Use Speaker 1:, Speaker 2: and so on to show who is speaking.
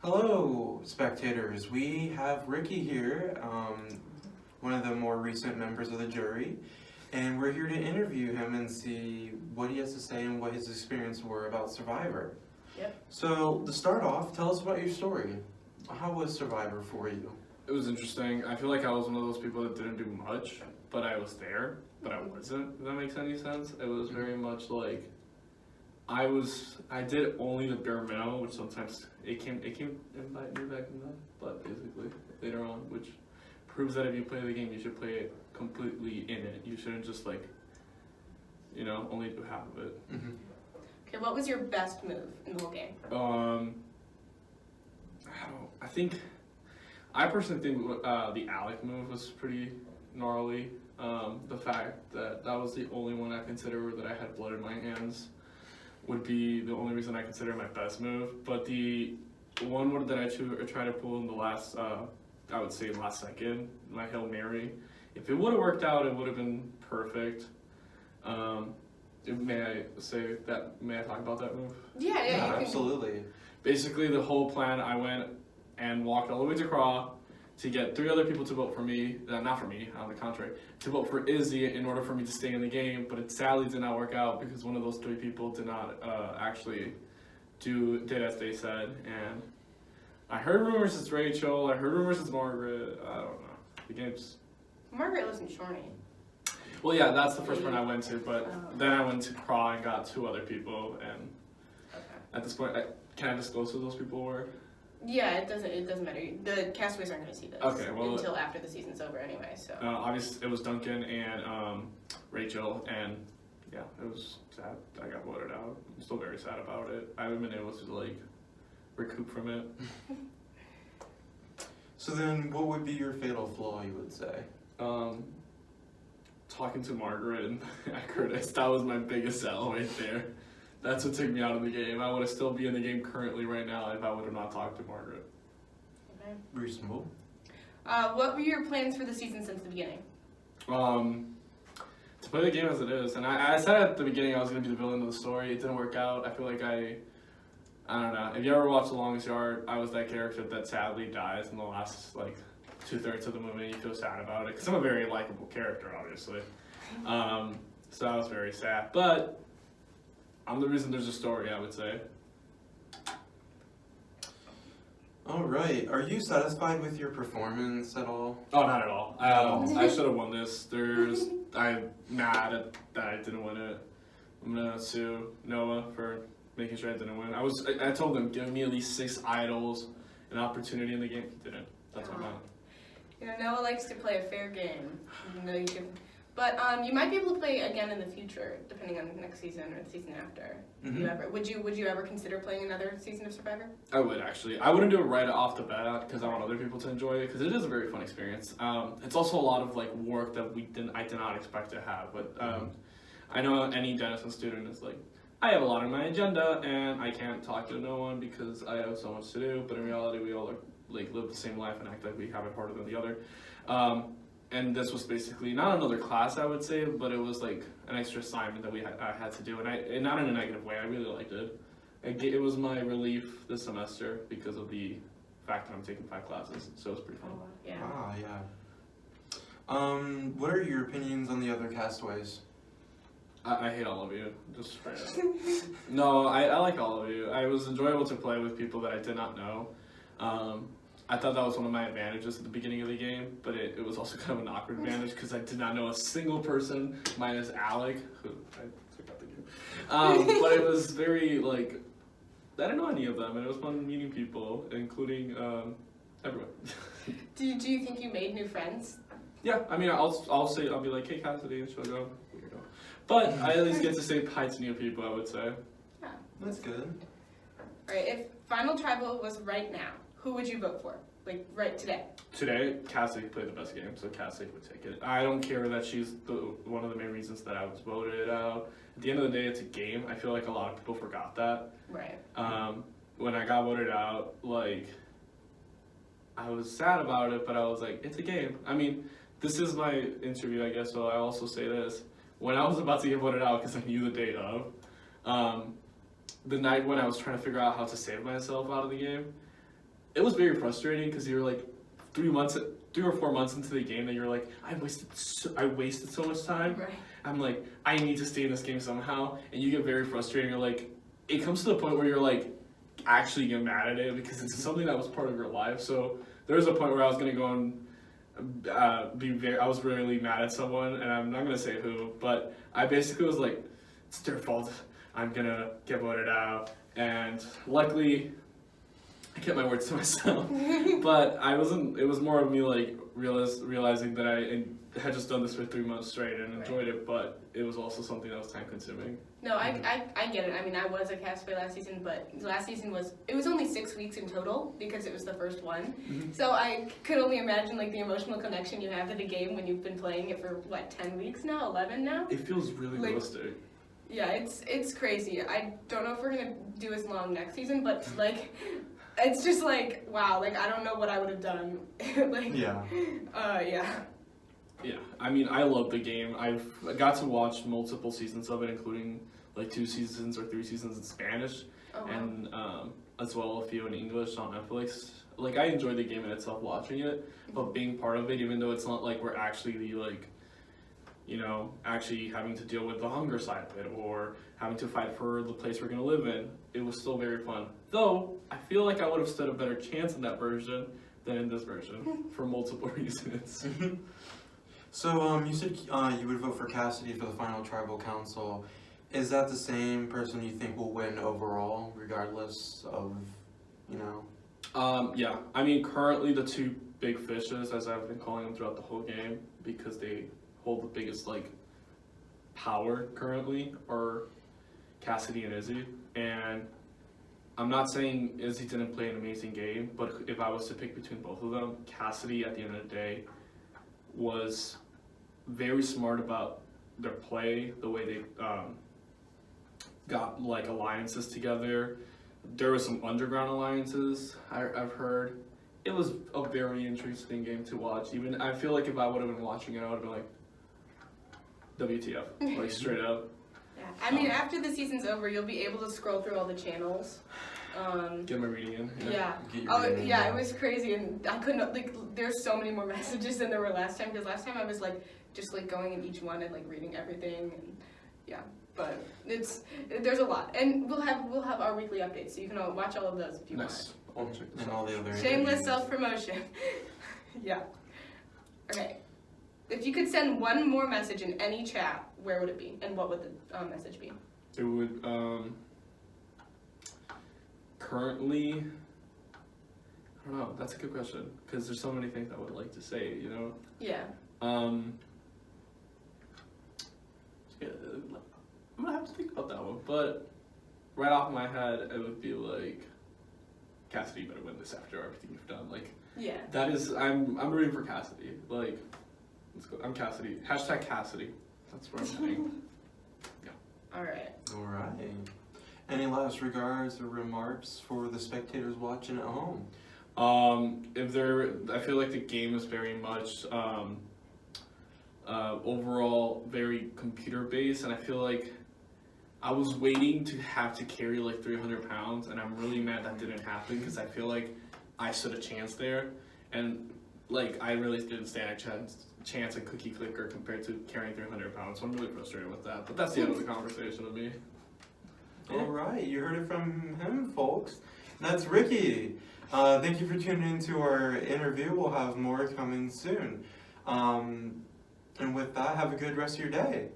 Speaker 1: Hello, spectators. We have Ricky here, one of the more recent members of the jury, and we're here to interview him and see what he has to say and what his experience were about Survivor.
Speaker 2: Yep.
Speaker 1: So, to start off, tell us about your story. How was Survivor for you?
Speaker 3: It was interesting. I feel like I was one of those people that didn't do much, but I was there, but I wasn't, if that makes any sense. It was very much like I did only the bare minimum, which sometimes it came in by me back in then, but basically later on, which proves that if you play the game, you should play it completely in it. You shouldn't just only do half of it.
Speaker 1: Mm-hmm.
Speaker 2: Okay, what was your best move in the whole game?
Speaker 3: I personally think the Alec move was pretty gnarly. The fact that that was the only one I consider that I had blood in my hands would be the only reason I consider it my best move. But the one that I tried to pull in the last, I would say last second, my Hail Mary, if it would have worked out, it would have been perfect. May I talk about that move?
Speaker 2: Yeah,
Speaker 1: Absolutely.
Speaker 3: Basically, the whole plan, I went and walked all the way to Craw to get 3 other people to vote for me, not for me, on the contrary, to vote for Izzy in order for me to stay in the game, but it sadly did not work out because one of those 3 people did not actually did as they said, and I heard rumors it's Rachel, I heard rumors it's Margaret, I don't know, the game's...
Speaker 2: Margaret lives in Shawnee.
Speaker 3: Well, yeah, that's the first one I went to, but then I went to Craw and got 2 other people, and at this point, can I disclose who those people were?
Speaker 2: Yeah, it doesn't matter. The castaways aren't going to see this until after the season's over anyway. So
Speaker 3: obviously it was Duncan and Rachel, and yeah, it was sad. I got voted out. I'm still very sad about it. I haven't been able to recoup from it.
Speaker 1: So then, what would be your fatal flaw, you would say?
Speaker 3: Talking to Margaret and Curtis, that was my biggest sell right there. That's what took me out of the game. I would have still be in the game currently right now if I would have not talked to Margaret.
Speaker 2: Okay.
Speaker 1: Reasonable.
Speaker 2: What were your plans for the season since the beginning?
Speaker 3: To play the game as it is, and I said at the beginning I was going to be the villain of the story. It didn't work out. I feel like I don't know. If you ever watched The Longest Yard, I was that character that sadly dies in the last 2/3 of the movie. You feel sad about it because I'm a very likable character, obviously. So I was very sad, but I'm the reason there's a story, I would say.
Speaker 1: All right. Are you satisfied with your performance at all?
Speaker 3: Oh, not at all. I should have won this. I'm mad that I didn't win it. I'm gonna sue Noah for making sure I didn't win. I told him, give me at least 6 idols, an opportunity in the game. He didn't. That's what I'm at.
Speaker 2: Noah likes to play a fair game. But you might be able to play again in the future, depending on next season or the season after.
Speaker 1: Mm-hmm.
Speaker 2: Would you ever consider playing another season of Survivor?
Speaker 3: I would actually. I wouldn't do it right off the bat because I want other people to enjoy it because it is a very fun experience. It's also a lot of work that I did not expect to have. But I know any Denison student is I have a lot on my agenda and I can't talk to no one because I have so much to do. But in reality, we all live the same life and act like we have it harder than the other. And this was basically not another class, I would say, but it was an extra assignment that I had to do, and not in a negative way. I really liked it. It was my relief this semester because of the fact that I'm taking 5 classes, so it was pretty fun.
Speaker 2: Oh, yeah.
Speaker 1: Ah, yeah. What are your opinions on the other castaways?
Speaker 3: I hate all of you, just straight up. No, I like all of you. It was enjoyable to play with people that I did not know. I thought that was one of my advantages at the beginning of the game, but it was also kind of an awkward advantage because I did not know a single person, minus Alec, who I took out the game. But it was very, I didn't know any of them, and it was fun meeting people, including everyone.
Speaker 2: Do you think you made new friends?
Speaker 3: Yeah, I mean, I'll be like, hey, Cassidy, and she'll go, weirdo. But I at least get to say hi to new people, I would say.
Speaker 2: Yeah.
Speaker 1: That's good.
Speaker 2: All right, if Final Tribal was right now, who would you vote for? Right today?
Speaker 3: Today, Cassie played the best game, so Cassie would take it. I don't care that she's one of the main reasons that I was voted out. At the end of the day, it's a game. I feel like a lot of people forgot that.
Speaker 2: Right.
Speaker 3: When I got voted out, I was sad about it, but I was like, it's a game. I mean, this is my interview, I guess, so I also say this. When I was about to get voted out, because I knew the day of, the night when I was trying to figure out how to save myself out of the game, it was very frustrating because you're like 3 or 4 months into the game that you're like, I wasted so much time.
Speaker 2: Right.
Speaker 3: I'm like, I need to stay in this game somehow, and you get very frustrated. You're like, it comes to the point where you're like, actually get mad at it because it's something that was part of your life. So there was a point where I was gonna go and I was really mad at someone, and I'm not gonna say who, but I basically was like, it's their fault. I'm gonna get voted out, and luckily, I kept my words to myself. But I wasn't. It was more of me like realizing that I had just done this for 3 months straight and enjoyed it, but it was also something that was time consuming.
Speaker 2: No, I get it. I mean, I was a castaway last season, but last season it was only 6 weeks in total because it was the first one.
Speaker 3: Mm-hmm.
Speaker 2: So I could only imagine like the emotional connection you have to the game when you've been playing it for what, 10 weeks now, 11 now?
Speaker 3: It feels really
Speaker 2: Like-
Speaker 3: realistic.
Speaker 2: Yeah, it's crazy. I don't know if we're gonna do as long next season, but like, it's just like wow. Like I don't know what I would have done. Like
Speaker 1: Yeah.
Speaker 2: Yeah.
Speaker 3: Yeah, I mean, I love the game. I got to watch multiple seasons of it, including like 2 seasons or 3 seasons in Spanish,
Speaker 2: Oh, wow.
Speaker 3: and as well a few in English on Netflix. Like I enjoy the game in itself, watching it, but being part of it, even though it's not like we're actually like, you know, actually having to deal with the hunger side of it or having to fight for the place we're gonna live in, it was still very fun. Though I feel like I would have stood a better chance in that version than in this version for multiple reasons.
Speaker 1: So, you said you would vote for Cassidy for the final tribal council. Is that the same person you think will win overall, regardless of, you know?
Speaker 3: Yeah, I mean, currently the 2 big fishes, as I've been calling them throughout the whole game, because they hold the biggest, like, power currently, are Cassidy and Izzy. And I'm not saying Izzy didn't play an amazing game, but if I was to pick between both of them, Cassidy, at the end of the day, was very smart about their play, the way they got like alliances together. There were some underground alliances I've heard. It was a very interesting game to watch. Even I feel like if I would have been watching it, I would have been like, WTF, like straight up.
Speaker 2: Yeah. I mean, after the season's over, you'll be able to scroll through all the channels.
Speaker 3: Get my reading in.
Speaker 2: Yeah.
Speaker 1: Get your
Speaker 2: Oh,
Speaker 1: reading
Speaker 2: yeah,
Speaker 1: in.
Speaker 2: it was crazy, and I couldn't like. There's so many more messages than there were last time because last time I was like just like going in each one and like reading everything, and yeah. But there's a lot, and we'll have our weekly updates, so you can watch all of those if you
Speaker 3: Nice. I'll check this
Speaker 1: And
Speaker 3: out.
Speaker 1: all the other
Speaker 2: want. Shameless
Speaker 1: interviews.
Speaker 2: self-promotion. Yeah. Okay. If you could send one more message in any chat, where would it be, and what would the message be?
Speaker 3: It would currently, I don't know, that's a good question because there's so many things I would like to say, you know.
Speaker 2: Yeah.
Speaker 3: Yeah, I'm gonna have to think about that one, but right off my head it would be like, Cassidy, you better win this after everything you've done. Like
Speaker 2: Yeah.
Speaker 3: that is, I'm rooting for Cassidy. Like, let's go. I'm Cassidy. Hashtag Cassidy. That's where I'm heading.
Speaker 2: All right.
Speaker 1: All right. Any last regards or remarks for the spectators watching at home?
Speaker 3: I feel like the game is very much overall very computer based, and I feel like I was waiting to have to carry like 300 pounds, and I'm really mad that didn't happen because I feel like I stood a chance there, and like I really didn't stand a chance at Cookie Clicker compared to carrying 300 pounds. So I'm really frustrated with that. But that's the end of the conversation with me.
Speaker 1: All right, you heard it from him, folks. That's Ricky. Thank you for tuning into our interview. We'll have more coming soon. And with that, have a good rest of your day.